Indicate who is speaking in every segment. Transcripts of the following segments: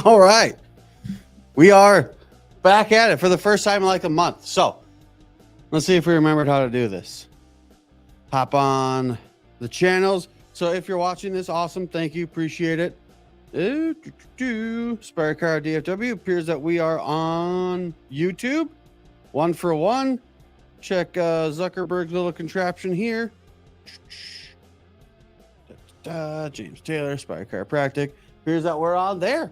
Speaker 1: All right. We are back at it for the first time in like a month. So let's see if we remembered how to do this. Hop on the channels. So if you're watching this, awesome. Thank you. Appreciate it. Spire Car DFW appears that we are on YouTube. 1 for 1. Check Zuckerberg's little contraption here. James Taylor, Spire Chiropractic. Appears that we're on there.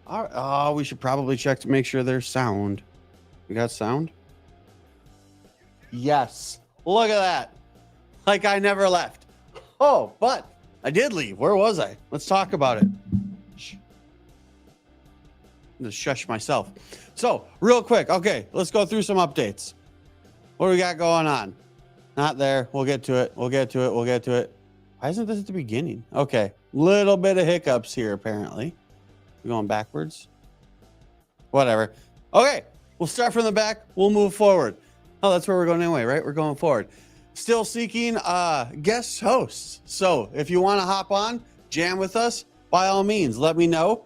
Speaker 1: All right. Oh, we should probably check to make sure there's sound. We got sound? Yes. Look at that. Like I never left. Oh, but I did leave. Where was I? Let's talk about it. Just shush myself. So, real quick. Okay, let's go through some updates. What do we got going on? Not there. We'll get to it. We'll get to it. We'll get to it. Why isn't this at the beginning? Okay. Little bit of hiccups here, apparently. We're going backwards. Whatever. Okay. We'll start from the back. We'll move forward. Oh, that's where we're going anyway, right? We're going forward. Still seeking guest hosts. So if you want to hop on, jam with us, by all means, let me know.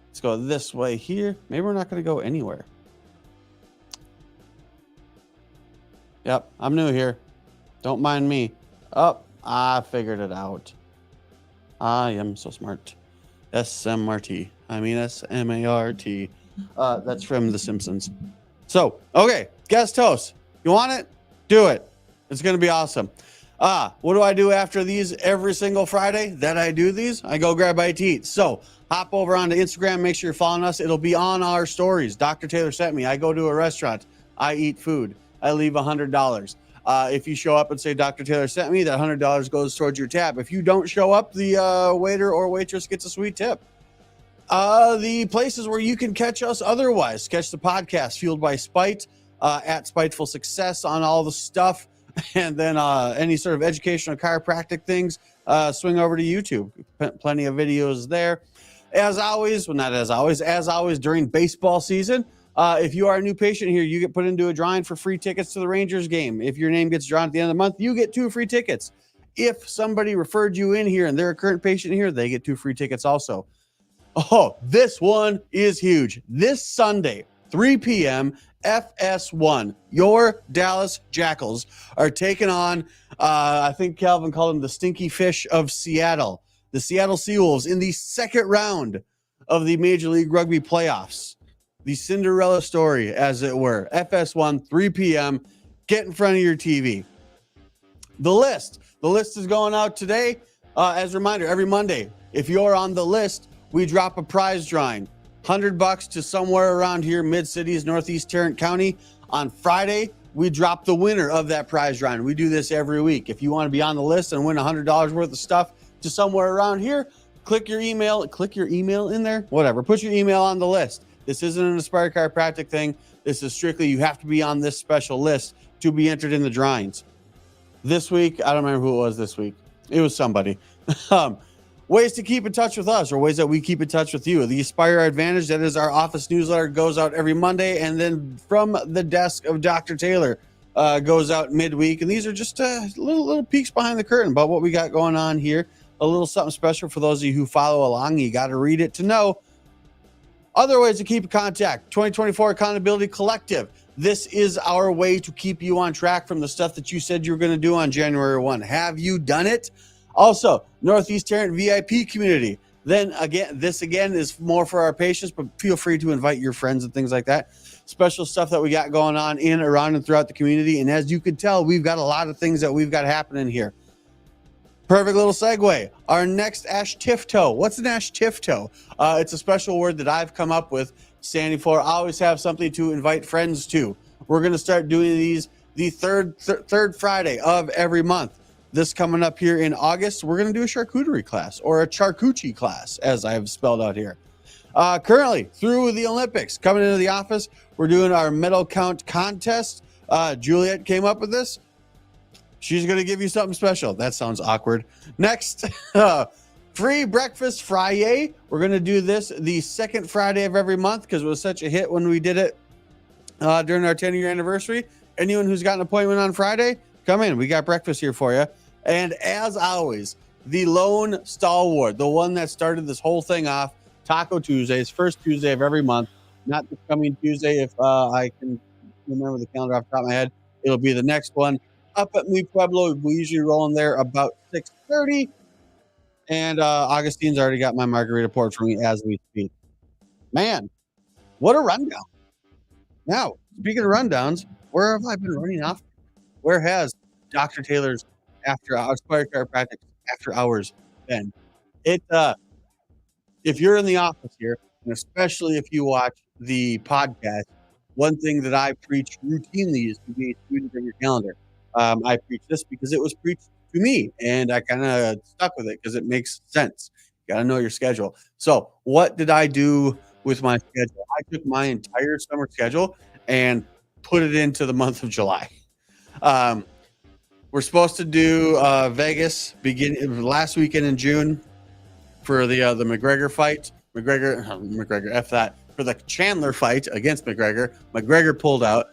Speaker 1: Let's go this way here. Maybe we're not going to go anywhere. Yep, I'm new here. Don't mind me. Oh, I figured it out. I am so smart. SMRT. I mean SMART. That's from The Simpsons. So, okay, guest host. You want it? Do it. It's going to be awesome. What do I do after these every single Friday that I do these? I go grab bite to eat. So, hop over onto Instagram. Make sure you're following us. It'll be on our stories. Dr. Taylor sent me. I go to a restaurant. I eat food. I leave $100. If you show up and say Dr. Taylor sent me, that $100 goes towards your tab. If you don't show up, the waiter or waitress gets a sweet tip. The places where you can catch us otherwise, catch the podcast Fueled by Spite at Spiteful Success on all the stuff, and then any sort of educational chiropractic things, swing over to YouTube. Plenty of videos there. As always, well, not as always during baseball season. If you are a new patient here, you get put into a drawing for free tickets to the Rangers game. If your name gets drawn at the end of the month, you get 2 free tickets. If somebody referred you in here and they're a current patient here, they get 2 free tickets also. Oh, this one is huge. This Sunday, 3 p.m., FS1, your Dallas Jackals are taking on, I think Calvin called them the Stinky Fish of Seattle, the Seattle Seawolves in the second round of the Major League Rugby playoffs. The Cinderella story, as it were. FS1, 3 p.m. Get in front of your TV. The list is going out today. As a reminder, every Monday, if you're on the list, we drop a prize drawing. $100 to somewhere around here, Mid-Cities, Northeast Tarrant County. On Friday, we drop the winner of that prize drawing. We do this every week. If you want to be on the list and win $100 worth of stuff to somewhere around here, click your email in there, whatever. Put your email on the list. This isn't an Aspire Chiropractic thing. This is strictly you have to be on this special list to be entered in the drawings. This week, I don't remember who it was this week. It was somebody. Ways to keep in touch with us, or ways that we keep in touch with you. The Aspire Advantage, that is our office newsletter, goes out every Monday, and then from the desk of Dr. Taylor goes out midweek. And these are just little peeks behind the curtain about what we got going on here. A little something special for those of you who follow along. You got to read it to know. Other ways to keep in contact, 2024 Accountability Collective. This is our way to keep you on track from the stuff that you said you were going to do on January 1. Have you done it? Also, Northeast Tarrant VIP community. Then again, this again is more for our patients, but feel free to invite your friends and things like that. Special stuff that we got going on in, around, and throughout the community. And as you can tell, we've got a lot of things that we've got happening here. Perfect little segue. Our next Ashtifto. What's an Ashtifto? It's a special word that I've come up with, standing for always have something to invite friends to. We're going to start doing these the third Friday of every month. This coming up here in August, we're going to do a charcuterie class, or a charcuterie class, as I've spelled out here. Currently, through the Olympics, coming into the office, we're doing our medal count contest. Juliet came up with this. She's going to give you something special. That sounds awkward. Next, free breakfast Friday. We're going to do this the second Friday of every month because it was such a hit when we did it during our 10-year anniversary. Anyone who's got an appointment on Friday, come in. We got breakfast here for you. And as always, the lone stalwart, the one that started this whole thing off, Taco Tuesdays, first Tuesday of every month. Not this coming Tuesday, if I can remember the calendar off the top of my head. It'll be the next one up at Mi Pueblo. We usually roll in there about 6:30. And Augustine's already got my margarita poured for me as we speak. Man, what a rundown. Now, speaking of rundowns, where have I been running off? Where has Dr. Taylor's after Aspire Chiropractic after hours been? It if you're in the office here, and especially if you watch the podcast, one thing that I preach routinely is to be a student of your calendar. I preach this because it was preached to me, and I kind of stuck with it because it makes sense. You got to know your schedule. So, what did I do with my schedule? I took my entire summer schedule and put it into the month of July. Um, we're supposed to do Vegas beginning last weekend in June for the McGregor fight. McGregor, F that. For the Chandler fight against McGregor. McGregor pulled out.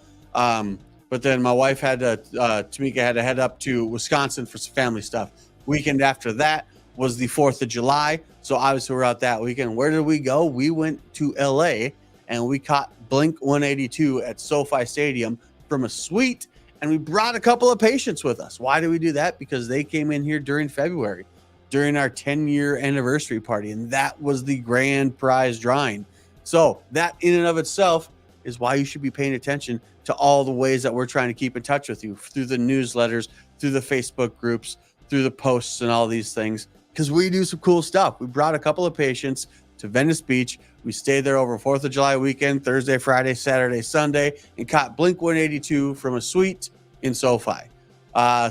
Speaker 1: But then my wife had to, Tamika had to head up to Wisconsin for some family stuff. Weekend after that was the 4th of July. So obviously we're out that weekend. Where did we go? We went to LA and we caught Blink 182 at SoFi Stadium from a suite. And we brought a couple of patients with us. Why did we do that? Because they came in here during February, during our 10-year anniversary party. And that was the grand prize drawing. So that in and of itself is why you should be paying attention to all the ways that we're trying to keep in touch with you through the newsletters, through the Facebook groups, through the posts and all these things, because we do some cool stuff. We brought a couple of patients to Venice Beach. We stayed there over 4th of July weekend, Thursday, Friday, Saturday, Sunday, and caught Blink 182 from a suite in SoFi.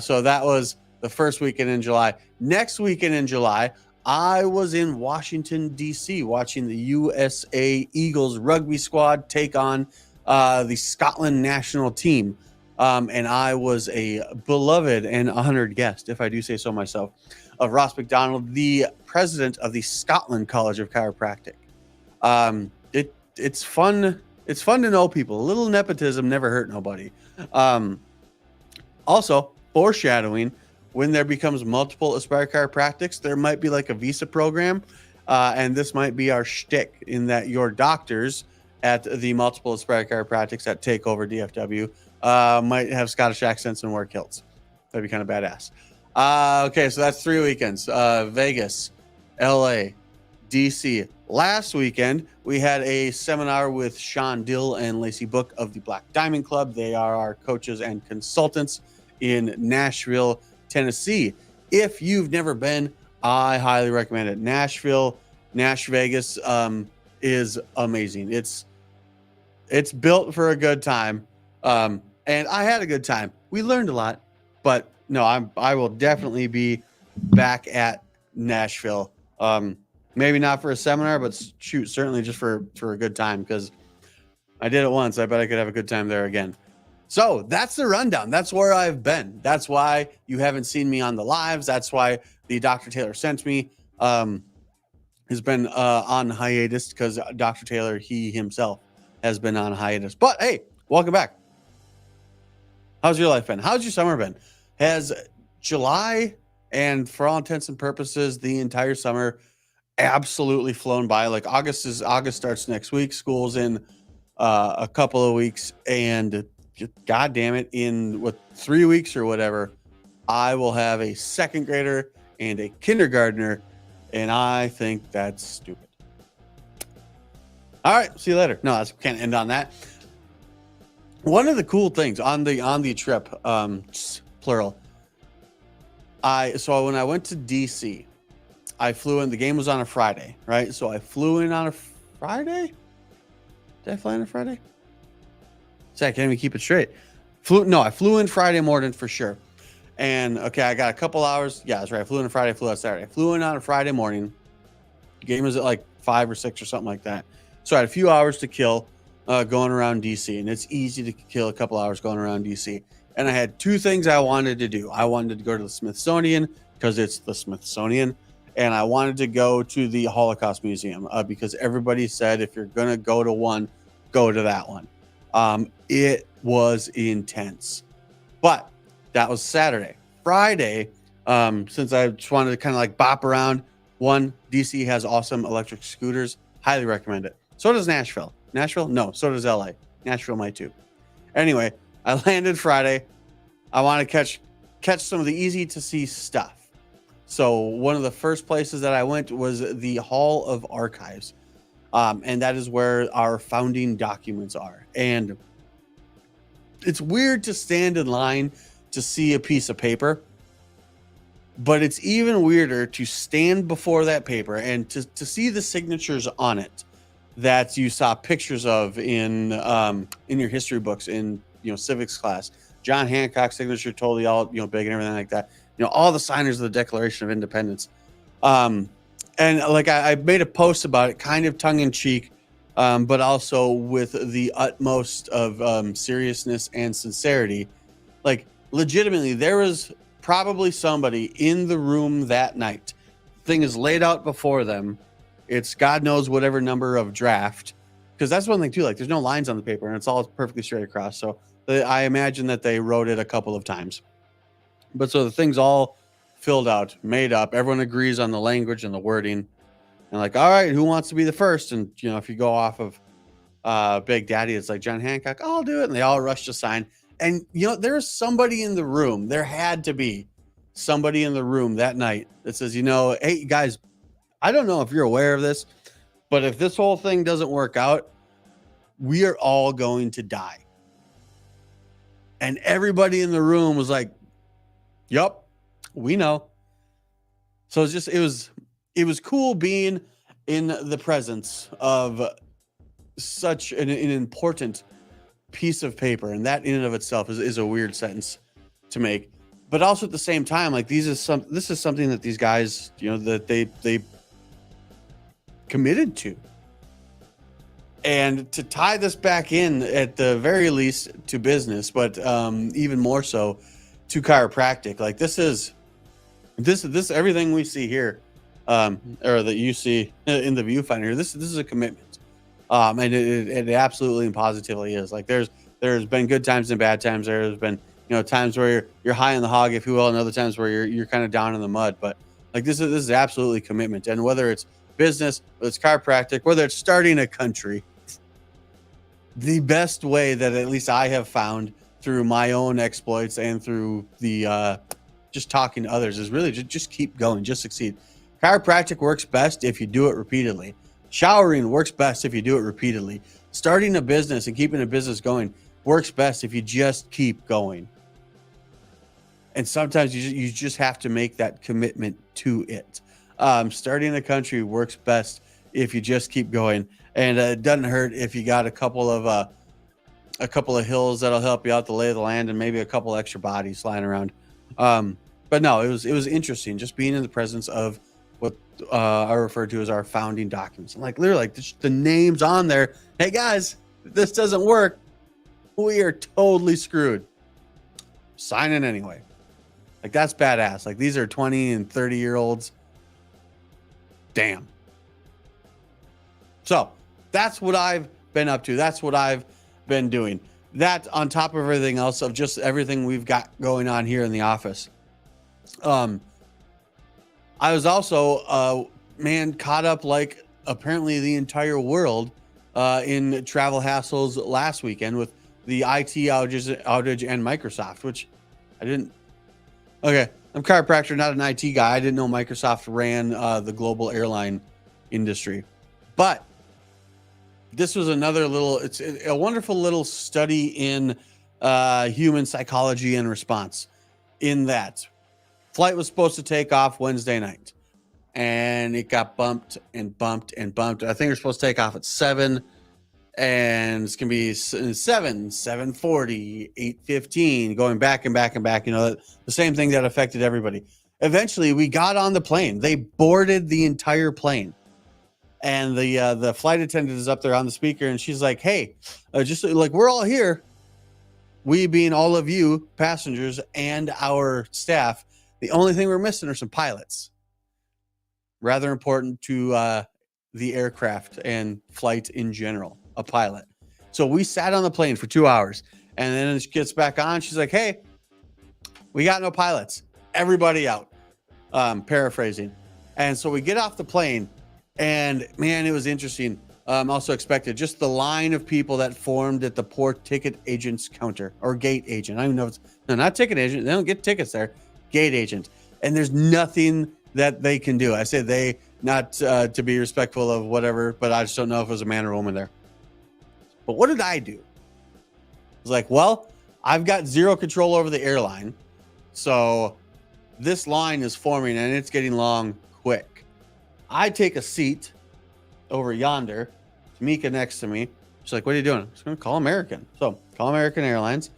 Speaker 1: So that was the first weekend in July. Next weekend in July, I was in Washington, D.C., watching the USA Eagles rugby squad take on the Scotland national team. And I was a beloved and honored guest, if I do say so myself, of Ross McDonald, the president of the Scotland College of Chiropractic. It's fun. It's fun to know people. A little nepotism never hurt nobody. Also, foreshadowing, when there becomes multiple Aspire Chiropractics, there might be like a visa program. And this might be our shtick in that your doctors at the multiple Aspire Chiropractics that take over DFW might have Scottish accents and wear kilts. That'd be kind of badass. Okay, so that's 3 weekends. Vegas, LA, DC. Last weekend, we had a seminar with Sean Dill and Lacey Book of the Black Diamond Club. They are our coaches and consultants in Nashville, Tennessee. If you've never been, I highly recommend it. Nashville, Nash Vegas is amazing. It's built for a good time. And I had a good time. We learned a lot, but no, I will definitely be back at Nashville. Maybe not for a seminar, but shoot, certainly just for a good time, because I did it once. I bet I could have a good time there again. So that's the rundown. That's where I've been. That's why you haven't seen me on the lives. That's why the Dr. Taylor sent me has been on hiatus, because Dr. Taylor, he himself has been on hiatus. But hey, welcome back. How's your life been? How's your summer been? Has July, and for all intents and purposes, the entire summer absolutely flown by? Like August starts next week. School's in a couple of weeks, and God damn it, in 3 weeks or whatever, I will have a second grader and a kindergartner, and I think that's stupid. All right, see you later. No, I can't end on that. One of the cool things on the trip, plural. So when I went to DC, I flew in. The game was on a Friday, right? So I flew in on a Friday. Did I fly on a Friday? See, I can't even keep it straight. I flew in Friday morning for sure. And okay, I got a couple hours. Yeah, that's right. I flew in on Friday, flew out Saturday. I flew in on a Friday morning. The game was at like 5 or 6 or something like that. So I had a few hours to kill going around DC, and it's easy to kill a couple hours going around DC. And I had 2 things I wanted to do. I wanted to go to the Smithsonian because it's the Smithsonian, and I wanted to go to the Holocaust Museum because everybody said if you're gonna go to one, go to that one. It was intense, but that was Saturday. Friday, since I just wanted to kind of like bop around. One, DC has awesome electric scooters. Highly recommend it. So does Nashville. Nashville? No. So does LA. Nashville might too. Anyway, I landed Friday. I want to catch some of the easy to see stuff. So one of the first places that I went was the Hall of Archives. And that is where our founding documents are. And it's weird to stand in line to see a piece of paper, but it's even weirder to stand before that paper and to see the signatures on it that you saw pictures of in your history books in civics class. John Hancock's signature, totally all big and everything like that. All the signers of the Declaration of Independence. And like I made a post about it, kind of tongue in cheek, but also with the utmost of seriousness and sincerity. Like legitimately, there was probably somebody in the room that night. The thing is laid out before them. It's God knows whatever number of draft, because that's one thing too. Like there's no lines on the paper and it's all perfectly straight across. So I imagine that they wrote it a couple of times. But so the thing's all filled out, made up. Everyone agrees on the language and the wording. And like, all right, who wants to be the first? And if you go off of Big Daddy, it's like John Hancock, I'll do it. And they all rush to sign. And there's somebody in the room. There had to be somebody in the room that night that says, hey guys, I don't know if you're aware of this, but if this whole thing doesn't work out, we are all going to die. And everybody in the room was like, yup, we know. So it was cool being in the presence of such an important piece of paper. And that in and of itself is a weird sentence to make. But also at the same time, like this is something that these guys, that they committed to. And to tie this back in at the very least to business, but even more so to chiropractic, like this everything we see here, or that you see in the viewfinder, this is a commitment, and it absolutely and positively is. Like there's been good times and bad times. There's been times where you're high on the hog, if you will, and other times where you're kind of down in the mud. But like this is absolutely commitment, and whether it's business, whether it's chiropractic, whether it's starting a country, the best way that at least I have found through my own exploits and through the just talking to others is really just keep going, just succeed. Chiropractic works best if you do it repeatedly. Showering works best if you do it repeatedly. Starting a business and keeping a business going works best if you just keep going. And sometimes you just have to make that commitment to it. Starting a country works best if you just keep going. And it doesn't hurt if you got a couple of hills that'll help you out the lay of the land, and maybe a couple extra bodies flying around. But no, it was interesting just being in the presence of what I refer to as our founding documents. And like literally, like the names on there. Hey guys, if this doesn't work, we are totally screwed. Sign it anyway. Like that's badass. Like these are 20 and 30-year-olds. Damn. So that's what I've been up to. That's what I've been doing. That on top of everything else of just everything we've got going on here in the office. I was also, caught up like apparently the entire world in travel hassles last weekend with the IT outage and Microsoft, which I didn't. Okay, I'm a chiropractor, not an IT guy. I didn't know Microsoft ran the global airline industry, but this was another it's a wonderful little study in human psychology and response. In that, flight was supposed to take off Wednesday night, and it got bumped and bumped and bumped. I think we're supposed to take off at 7, and it's gonna be 7, 7:40, 8:15, going back and back and back. The same thing that affected everybody. Eventually, we got on the plane. They boarded the entire plane. And the flight attendant is up there on the speaker, and she's like, hey, just like we're all here, we being all of you passengers and our staff, the only thing we're missing are some pilots. Rather important to the aircraft and flight in general, a pilot. So we sat on the plane for 2 hours, and then she gets back on. She's like, hey, we got no pilots. Everybody out. Paraphrasing. And so we get off the plane. And man, it was interesting. Also expected just the line of people that formed at the poor ticket agent's counter or gate agent. I don't even know if it's no, not ticket agent. They don't get tickets there. Gate agent. And there's nothing that they can do. I say they, not to be respectful of whatever, but I just don't know if it was a man or a woman there. But what did I do? I was like, well, I've got zero control over the airline. So this line is forming and it's getting long quick. I take a seat over yonder. Tamika next to me. She's like, what are you doing? I'm just going to call American. So call American Airlines.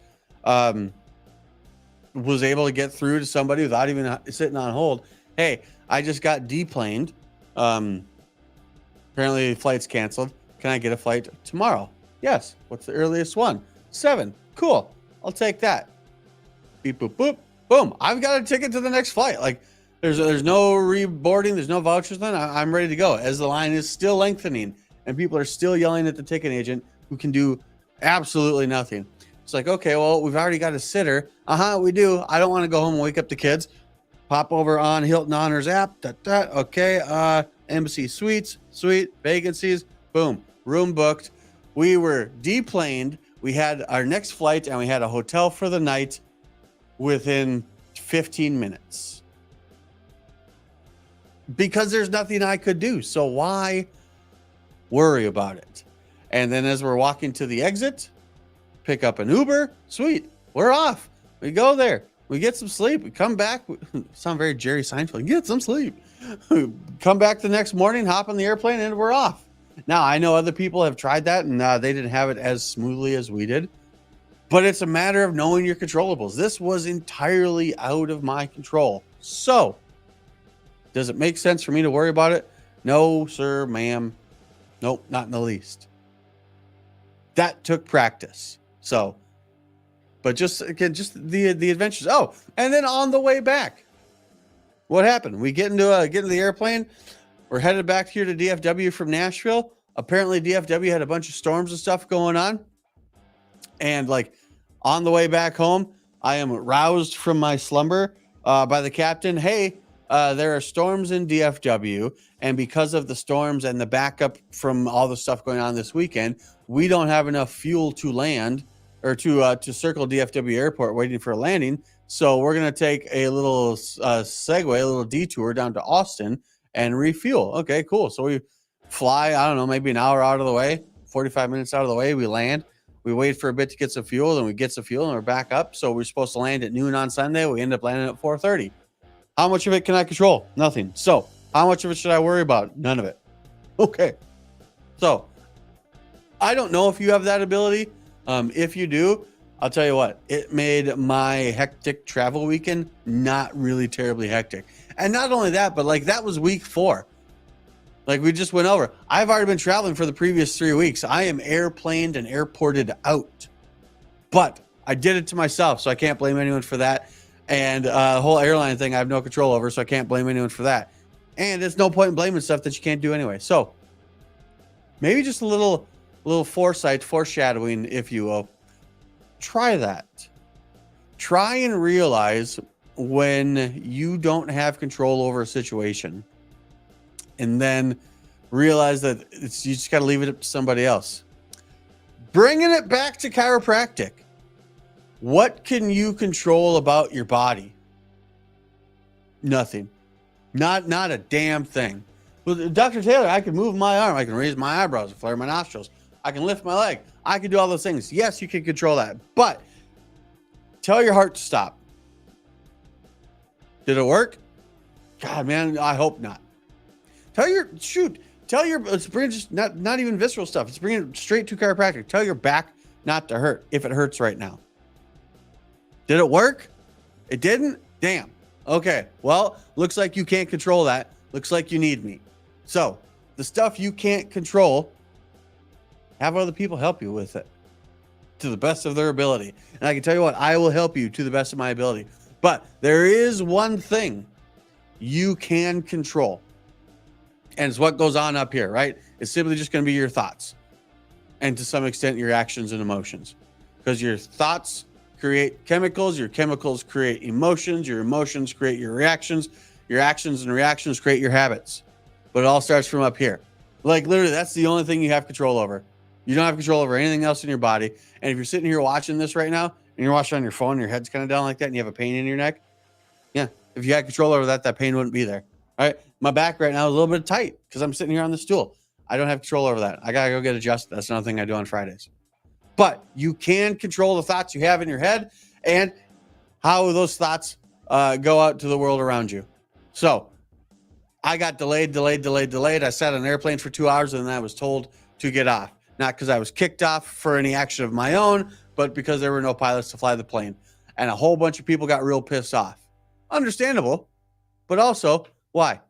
Speaker 1: Was able to get through to somebody without even sitting on hold. Hey, I just got deplaned. Apparently flight's canceled. Can I get a flight tomorrow? Yes. What's the earliest one? 7. Cool. I'll take that. Beep, boop, boop. Boom. I've got a ticket to the next flight. Like there's no reboarding. There's no vouchers. Then I'm ready to go as the line is still lengthening and people are still yelling at the ticket agent who can do absolutely nothing. It's like, okay, well, we've already got a sitter. We do. I don't want to go home and wake up the kids. Pop over on Hilton Honors app. Okay. Embassy Suites, suite, vacancies. Boom. Room booked. We were deplaned. We had our next flight and we had a hotel for the night within 15 minutes. Because there's nothing I could do. So why worry about it? And then as we're walking to the exit, pick up an Uber. Sweet. We're off. We go there. We get some sleep. We come back. Sound very Jerry Seinfeld. Get some sleep. Come back the next morning, hop on the airplane, and we're off. Now, I know other people have tried that, and they didn't have it as smoothly as we did. But it's a matter of knowing your controllables. This was entirely out of my control. So, does it make sense for me to worry about it? No, sir, ma'am. Nope, not in the least. That took practice. So, but just the adventures. Oh, and then on the way back, what happened? We get into the airplane. We're headed back here to DFW from Nashville. Apparently, DFW had a bunch of storms and stuff going on. And like on the way back home, I am roused from my slumber by the captain. Hey, there are storms in DFW. And because of the storms and the backup from all the stuff going on this weekend, we don't have enough fuel to land or to circle DFW airport waiting for a landing. So we're going to take a little segue, a little detour down to Austin and refuel. Okay, cool. So we fly, I don't know, maybe an hour out of the way, 45 minutes out of the way. We land. We wait for a bit to get some fuel, then we get some fuel and we're back up. So we're supposed to land at noon on Sunday. We end up landing at 4:30. How much of it can I control? Nothing. So how much of it should I worry about? None of it. Okay. So I don't know if you have that ability. If you do, I'll tell you what, it made my hectic travel weekend not really terribly hectic. And not only that, but like that was week 4. Like we just went over. I've already been traveling for the previous 3 weeks. I am airplaned and airported out. But I did it to myself, so I can't blame anyone for that. And the whole airline thing I have no control over, so I can't blame anyone for that. And there's no point in blaming stuff that you can't do anyway. So maybe just a little foresight, foreshadowing, if you will. Try that. Try and realize when you don't have control over a situation, and then realize that you just got to leave it up to somebody else. Bringing it back to chiropractic. What can you control about your body? Nothing. Not a damn thing. Well, Dr. Taylor, I can move my arm. I can raise my eyebrows, flare my nostrils. I can lift my leg. I can do all those things. Yes, you can control that. But tell your heart to stop. Did it work? God, man, I hope not. Let's bring just not even visceral stuff. Let's bring it straight to chiropractic. Tell your back not to hurt if it hurts right now. Did it work? It didn't? Damn. Okay. Well, looks like you can't control that. Looks like you need me. So the stuff you can't control, have other people help you with it to the best of their ability. And I can tell you what, I will help you to the best of my ability. But there is one thing you can control. And it's what goes on up here, right? It's simply just going to be your thoughts. And to some extent, your actions and emotions. Because your thoughts create chemicals, your chemicals create emotions, your emotions create your reactions and reactions create your habits. but it all starts from up here. Like literally, that's the only thing you have control over. You don't have control over anything else in your body. And if you're sitting here watching this right now and you're watching on your phone, and your head's kind of down like that and you have a pain in your neck, yeah, if you had control over that, that pain wouldn't be there. All right. My back right now is a little bit tight because I'm sitting here on the stool. I don't have control over that. I got to go get adjusted. That's another thing I do on Fridays. But you can control the thoughts you have in your head and how those thoughts go out to the world around you. So I got delayed. I sat on an airplane for 2 hours and then I was told to get off. Not because I was kicked off for any action of my own, but because there were no pilots to fly the plane. And a whole bunch of people got real pissed off. Understandable, but also why?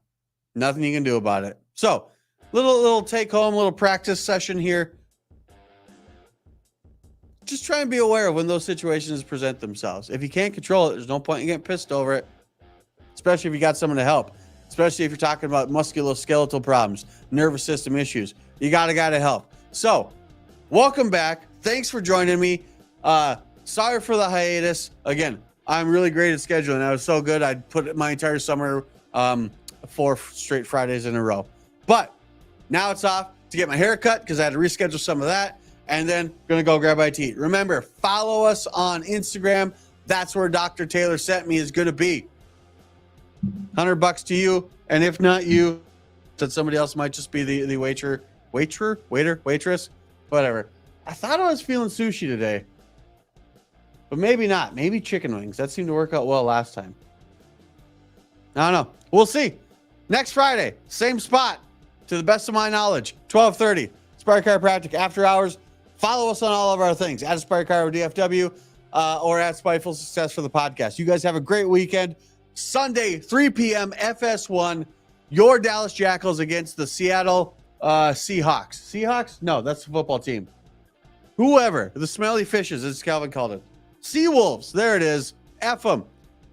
Speaker 1: Nothing you can do about it. So little take home, little practice session here. Just try and be aware of when those situations present themselves. If you can't control it, there's no point in getting pissed over it, especially if you got someone to help, especially if you're talking about musculoskeletal problems, nervous system issues. You got a guy to help. So welcome back. Thanks for joining me. Sorry for the hiatus. Again, I'm really great at scheduling. I was so good. I'd put my entire summer 4 straight Fridays in a row. But now it's off to get my hair cut because I had to reschedule some of that. And then going to go grab my tea. Remember, follow us on Instagram. That's where Dr. Taylor Sent Me is going to be. $100 to you. And if not you, said somebody else might just be the waiter, waitress, whatever. I thought I was feeling sushi today. But maybe not. Maybe chicken wings. That seemed to work out well last time. I don't know. We'll see. Next Friday, same spot, to the best of my knowledge, 12:30, Aspire Chiropractic After Hours. Follow us on all of our things, at Aspire Chiro DFW or at Spiteful Success for the podcast. You guys have a great weekend. Sunday, 3 p.m., FS1, your Dallas Jackals against the Seattle Seahawks. Seahawks? No, that's the football team. Whoever. The Smelly Fishes, as Calvin called it. Seawolves. There it is. F them.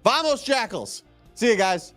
Speaker 1: Vamos Jackals. See you guys.